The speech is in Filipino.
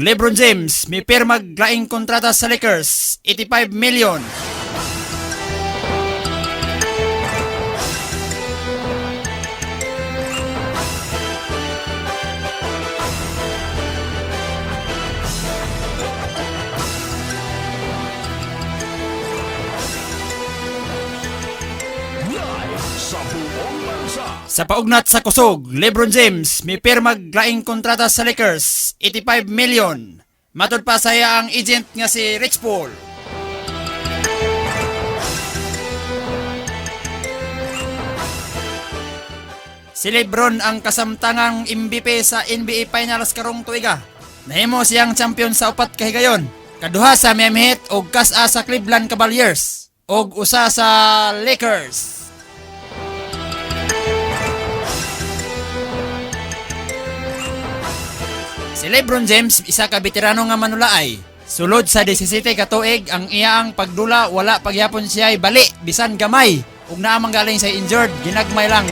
LeBron James may pirmag laing kontrata sa Lakers, 85 million. Sa paugnat sa kusog, LeBron James may pirmag laing kontrata sa Lakers, 85 million. Matod pa saya ang agent nga si Rich Paul. Si LeBron ang kasamtangang MVP sa NBA Finals karong tuiga. Nahimo siyang champion sa upat ka higayon. Kaduha sa Miami Heat ug kas-a sa Cleveland Cavaliers ug usa sa Lakers. Si LeBron James isa ka veterano nga manulaay. Sulod sa 17 ka tuig ang iyaang pagdula wala pagyapon siya bali bisan gamay ug naa manggaling sa injured ginagmay lang.